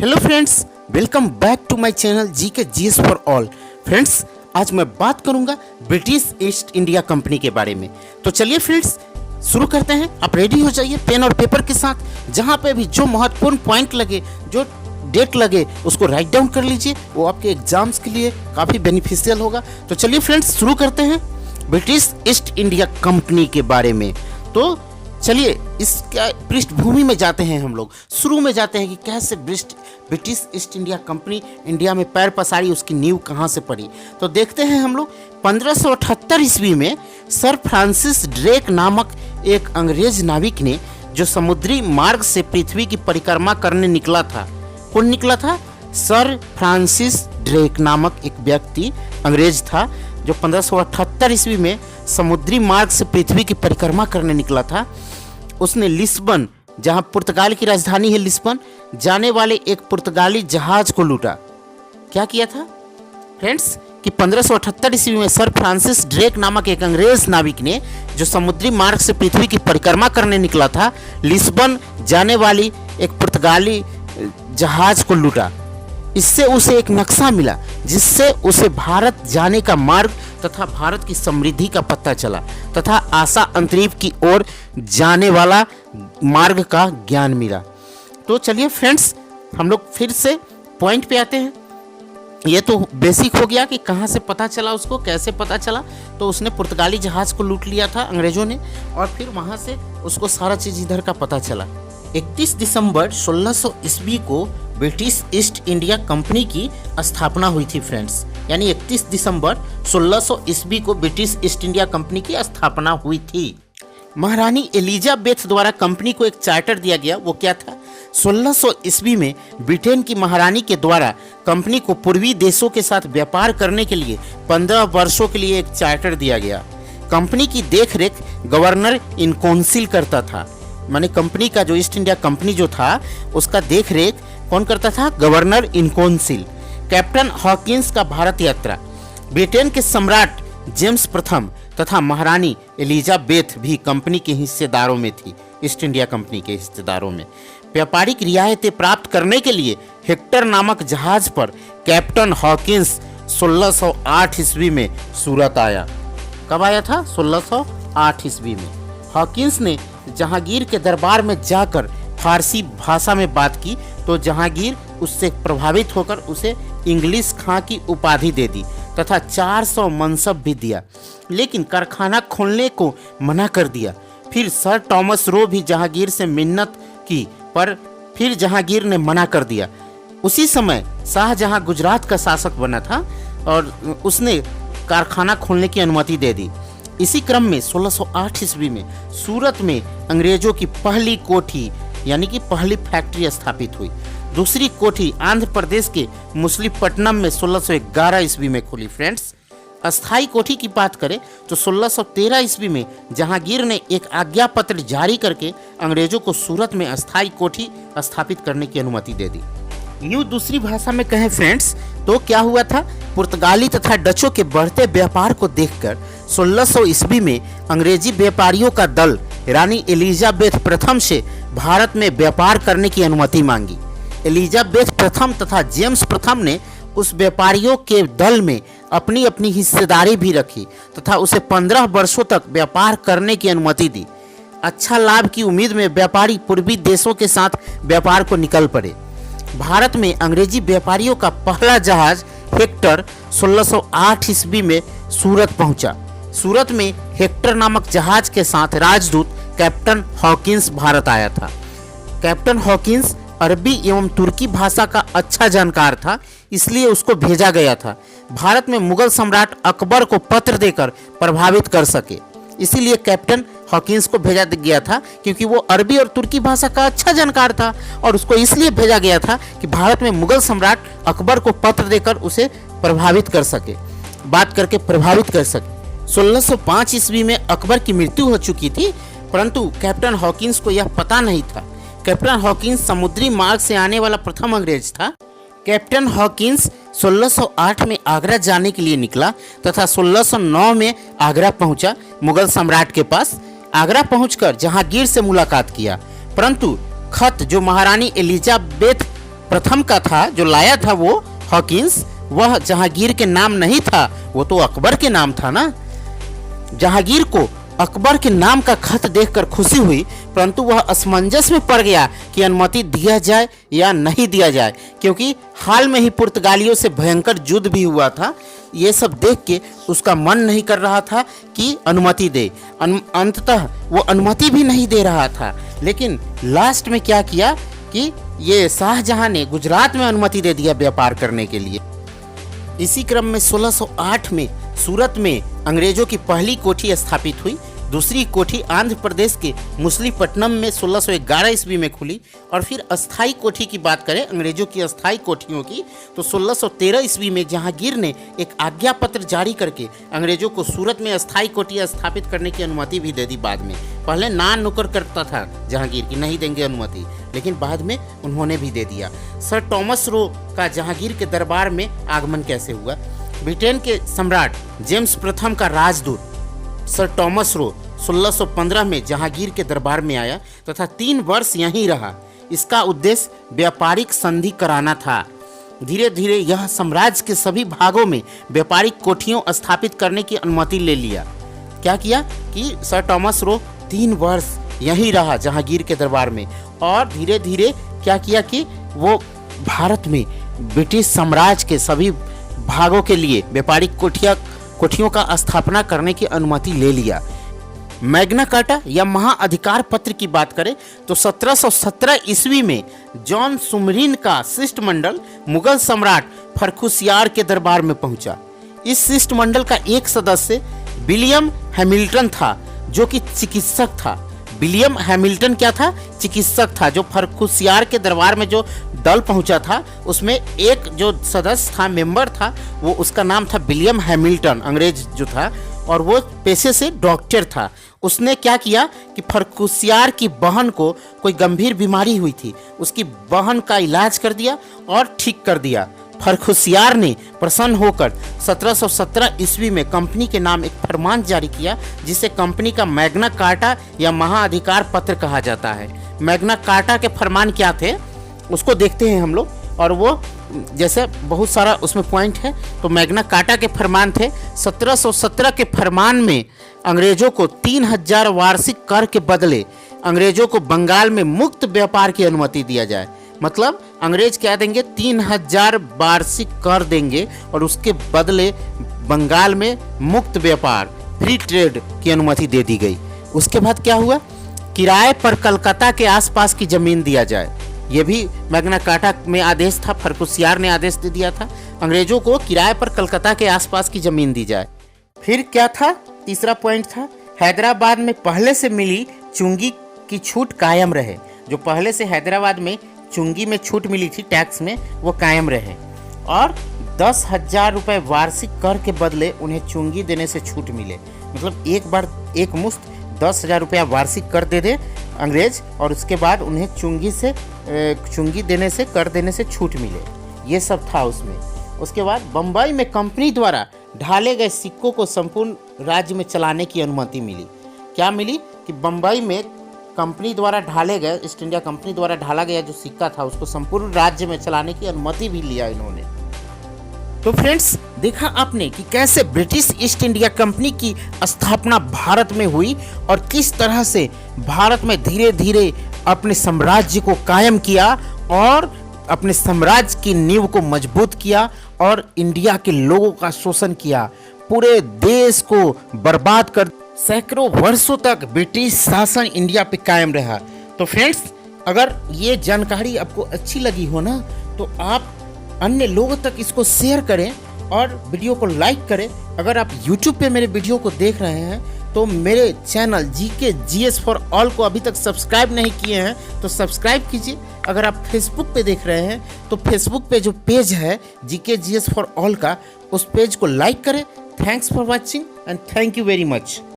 Hello friends, welcome back to my channel GK GS for all. Friends, आज मैं बात करूंगा ब्रिटिश ईस्ट इंडिया कंपनी के बारे में। तो चलिए फ्रेंड्स शुरू करते हैं। आप रेडी हो जाइए पेन और पेपर के साथ। जहां पे भी जो महत्वपूर्ण पॉइंट लगे, जो डेट लगे, उसको राइट डाउन कर लीजिए। वो आपके एग्जाम्स के लिए काफ़ी बेनिफिशियल होगा। तो चलिए फ्रेंड्स शुरू करते हैं ब्रिटिश ईस्ट इंडिया कंपनी के बारे में। तो चलिए इसका पृष्ठभूमि में जाते हैं। हम लोग शुरू में जाते हैं कि कैसे British east India company India में पैर पसारी, उसकी नींव कहाँ से पड़ी। तो देखते हैं हम लोग 1578 ईस्वी में सर फ्रांसिस ड्रेक नामक एक अंग्रेज नाविक ने जो समुद्री मार्ग से पृथ्वी की परिक्रमा करने निकला था। कौन निकला था? सर फ्रांसिस ड्रेक नामक एक व्यक्ति अंग्रेज था जो 1578 ईस्वी में समुद्री मार्ग से पृथ्वी की परिक्रमा करने निकला था। उसने लिस्बन, जहां पुर्तगाल की राजधानी है लिस्बन, जाने वाले एक पुर्तगाली जहाज को लूटा। क्या किया था फ्रेंड्स कि 1578 ईस्वी में सर फ्रांसिस ड्रेक नामक एक अंग्रेज नाविक ने जो समुद्री मार्ग से पृथ्वी की परिक्रमा करने निकला था, लिस्बन जाने वाली एक पुर्तगाली जहाज को लूटा। इससे उसे एक नक्शा मिला जिससे उसे भारत जाने का मार्ग तथा भारत की समृद्धि का पता चला तथा आशा अंतरिक्ष की ओर जाने वाला मार्ग का ज्ञान मिला। तो चलिए फ्रेंड्स हम लोग फिर से पॉइंट पे आते हैं। ये तो बेसिक हो गया कि कहाँ से पता चला, उसको कैसे पता चला। तो उसने पुर्तगाली जहाज को लूट लिया था अंग्रेजों ने, और फिर वहाँ से उसको सारा चीज़ इधर का पता चला। 31 दिसंबर 1600 ईस्वी को ब्रिटिश ईस्ट इंडिया कंपनी की स्थापना हुई थी फ्रेंड्स। यानी 31 दिसंबर 1600 ईस्वी को ब्रिटिश ईस्ट इंडिया कंपनी की स्थापना हुई थी। महारानी एलिजाबेथ द्वारा कंपनी को एक चार्टर दिया गया। वो क्या था? 1600 ईस्वी में ब्रिटेन की महारानी के द्वारा कंपनी को पूर्वी देशों के साथ व्यापार करने के लिए 15 वर्षों के लिए एक चार्टर दिया गया। कंपनी की देखरेख गवर्नर इन काउंसिल करता था। माने कंपनी का जो ईस्ट इंडिया कंपनी जो था उसका देखरेख कौन करता था? Governor in council. Captain Hawkins का भारत यात्रा। ब्रिटेन के सम्राट जेम्स प्रथम तथा महारानी एलिजाबेथ भी कंपनी के हिस्सेदारों में थी। ईस्ट इंडिया कंपनी के हिस्सेदारों में व्यापारिक रियायतें प्राप्त करने के लिए हेक्टर नामक जहाज पर कैप्टन हॉकिंस 1608 ईस्वी में सूरत आया। कब आया था? 1608 ईस्वी में। हॉकिंस ने जहांगीर के दरबार में जाकर फारसी भाषा में बात की तो जहांगीर उससे प्रभावित होकर उसे इंग्लिश खां की उपाधि दे दी तथा 400 मनसब भी दिया, लेकिन कारखाना खोलने को मना कर दिया। फिर सर टॉमस रो भी जहांगीर से मिन्नत की, पर फिर जहांगीर ने मना कर दिया। उसी समय शाहजहां गुजरात का शासक बना था और उसने कारखाना खोलने की अनुमति दे दी। इसी क्रम में 1608 ईस्वी में सूरत में अंग्रेजों की पहली कोठी यानी कि पहली फैक्ट्री स्थापित हुई। दूसरी कोठी आंध्र प्रदेश के मुसलीपट्टनम में 1611 ईस्वी में खुली। फ्रेंड्स, अस्थाई कोठी की बात करें तो 1613 ईस्वी में जहांगीर ने एक आज्ञा पत्र जारी करके अंग्रेजों को सूरत में अस्थाई कोठी स्थापित करने की अनुमति दे दी। यूँ दूसरी भाषा में कहें फ्रेंड्स तो क्या हुआ था? पुर्तगाली तथा डचों के बढ़ते व्यापार को देखकर 1600 ईस्वी में अंग्रेजी व्यापारियों का दल रानी एलिजाबेथ प्रथम से भारत में व्यापार करने की अनुमति मांगी। एलिजाबेथ प्रथम तथा जेम्स प्रथम ने उस व्यापारियों के दल में अपनी अपनी हिस्सेदारी भी रखी तथा उसे 15 वर्षों तक व्यापार करने की अनुमति दी। अच्छा लाभ की उम्मीद में व्यापारी पूर्वी देशों के साथ व्यापार को निकल पड़े। भारत में अंग्रेजी व्यापारियों का पहला जहाज हेक्टर 1608 ईस्वी में सूरत पहुंचा। सूरत में हेक्टर नामक जहाज के साथ राजदूत कैप्टन हॉकिंस भारत आया था। कैप्टन हॉकिंस अरबी एवं तुर्की भाषा का अच्छा जानकार था, इसलिए उसको भेजा गया था भारत में मुगल सम्राट अकबर को पत्र देकर प्रभावित कर सके। इसीलिए कैप्टन हॉकिंस को भेजा गया था क्योंकि वो अरबी और तुर्की भाषा का अच्छा जानकार था, और उसको इसलिए भेजा गया था कि भारत में मुगल सम्राट अकबर को पत्र देकर उसे प्रभावित कर सके, बात करके प्रभावित कर सके। 1605 ईस्वी में अकबर की मृत्यु हो चुकी थी, परंतु कैप्टन हॉकिंस को यह पता नहीं था। कैप्टन हॉकिंस समुद्री मार्ग से आने वाला प्रथम अंग्रेज था। कैप्टन हॉकिंस 1608 में आगरा जाने के लिए निकला तथा 1609 में आगरा पहुंचा मुगल सम्राट के पास। आगरा पहुंचकर जहांगीर से मुलाकात किया, परंतु खत जो महारानी एलिजाबेथ प्रथम का था, जो लाया था वो हॉकिंस, वह जहांगीर के नाम नहीं था, वो तो अकबर के नाम था ना। जहांगीर को अकबर के नाम का खत देखकर खुशी हुई, परंतु वह असमंजस में पड़ गया कि अनुमति दिया जाए या नहीं दिया जाए, क्योंकि हाल में ही पुर्तगालियों से भयंकर युद्ध भी हुआ था। ये सब देख के उसका मन नहीं कर रहा था कि अनुमति दे। अंततः वो अनुमति भी नहीं दे रहा था, लेकिन लास्ट में क्या किया कि ये शाहजहां ने गुजरात में अनुमति दे दिया व्यापार करने के लिए। इसी क्रम में 1608 में सूरत में अंग्रेजों की पहली कोठी स्थापित हुई। दूसरी कोठी आंध्र प्रदेश के मुसलीपट्टनम में 1611 ईस्वी में खुली। और फिर अस्थाई कोठी की बात करें, अंग्रेजों की अस्थाई कोठियों की, तो 1613 ईस्वी में जहांगीर ने एक आज्ञा पत्र जारी करके अंग्रेजों को सूरत में अस्थाई कोठी स्थापित करने की अनुमति भी दे दी। बाद में पहले ना नुकर करता था जहांगीर की, नहीं देंगे अनुमति, लेकिन बाद में उन्होंने भी दे दिया। सर टॉमस रो का जहांगीर के दरबार में आगमन कैसे हुआ? ब्रिटेन के सम्राट जेम्स प्रथम का राजदूत सर टॉमस रो 1615 में जहांगीर के दरबार में आया तथा 3 वर्ष यहीं रहा। इसका उद्देश्य व्यापारिक संधि कराना था। धीरे धीरे यह साम्राज्य के सभी भागों में व्यापारिक कोठियों स्थापित करने की अनुमति ले लिया। क्या किया कि सर टॉमस रो 3 वर्ष यहीं रहा जहांगीर के दरबार में, और धीरे धीरे क्या किया कि वो भारत में ब्रिटिश साम्राज्य के सभी भागों के लिए व्यापारिक कोठियों का स्थापना करने की अनुमति ले लिया। मैग्ना कार्टा या महाअधिकार पत्र की बात करें तो 1717 ईस्वी में जॉन सुमरीन का शिष्टमंडल मुगल सम्राट फर्रुखसियार के दरबार में पहुंचा। इस शिष्टमंडल का एक सदस्य विलियम हैमिल्टन था, जो कि चिकित्सक था। विलियम हैमिल्टन क्या था? चिकित्सक था। जो फर्रुखसियार के दरबार में जो दल पहुंचा था, उसमें एक जो सदस्य था, मेंबर था, वो उसका नाम था विलियम हैमिल्टन, अंग्रेज जो था, और वो पेशे से डॉक्टर था। उसने क्या किया कि फर्रुखसियार की बहन को कोई गंभीर बीमारी हुई थी, उसकी बहन का इलाज कर दिया और ठीक कर दिया। फर्रुखसियार ने प्रसन्न होकर 1717 ईस्वी में कंपनी के नाम एक फरमान जारी किया, जिसे कंपनी का मैग्ना कार्टा या महाअधिकार पत्र कहा जाता है। मैग्ना कार्टा के फरमान क्या थे उसको देखते हैं हम लोग, और वो जैसे बहुत सारा उसमें पॉइंट है। तो मैग्ना कार्टा के फरमान थे, 1717 के फरमान में अंग्रेजों को 3000 वार्षिक कर के बदले अंग्रेजों को बंगाल में मुक्त व्यापार की अनुमति दिया जाए। मतलब अंग्रेज क्या देंगे? 3000 वार्षिक कर देंगे और उसके बदले बंगाल में मुक्त व्यापार, फ्री ट्रेड की अनुमति दे दी गई। उसके बाद क्या हुआ? किराए पर कलकत्ता के आसपास की जमीन दिया जाए। यह भी मैग्ना कार्टा में आदेश था, फर्रुखसियार ने आदेश दे दिया था, अंग्रेजों को किराए पर कलकत्ता के आसपास की जमीन दी जाए। फिर क्या था? तीसरा पॉइंट था, हैदराबाद में पहले से मिली चुंगी की छूट कायम रहे। जो पहले से हैदराबाद में चुंगी में छूट मिली थी टैक्स में, वो कायम रहे, और 10,000 रुपये वार्षिक कर के बदले उन्हें चुंगी देने से छूट मिले। मतलब एक बार एक मुश्त 10,000 रुपया वार्षिक कर दे दे अंग्रेज, और उसके बाद उन्हें चुंगी देने से, कर देने से छूट मिले। ये सब था उसमें। उसके बाद बम्बई में कंपनी द्वारा ढाले गए सिक्कों को संपूर्ण राज्य में चलाने की अनुमति मिली। क्या मिली? कि बम्बई में कंपनी द्वारा ढाले गए, ईस्ट इंडिया कंपनी द्वारा ढाला गया जो सिक्का था, उसको संपूर्ण राज्य में चलाने की अनुमति भी लिया इन्होंने। तो फ्रेंड्स, देखा आपने कि कैसे ब्रिटिश ईस्ट इंडिया कंपनी की स्थापना भारत में हुई और किस तरह से भारत में धीरे धीरे अपने साम्राज्य को कायम किया और अपने साम्राज्य की नींव को मजबूत किया और इंडिया के लोगों का शोषण किया, पूरे देश को बर्बाद कर सैकड़ों वर्षों तक ब्रिटिश शासन इंडिया पे कायम रहा। तो फ्रेंड्स, अगर ये जानकारी आपको अच्छी लगी हो ना, तो आप अन्य लोगों तक इसको शेयर करें और वीडियो को लाइक करें। अगर आप YouTube पे मेरे वीडियो को देख रहे हैं तो मेरे channel GK GS for all को अभी तक सब्सक्राइब नहीं किए हैं तो सब्सक्राइब कीजिए। अगर आप फेसबुक पे देख रहे हैं तो फेसबुक पे जो पेज है जीके जीएस फॉर ऑल का, उस पेज को लाइक करें। Thanks for watching and thank you very much.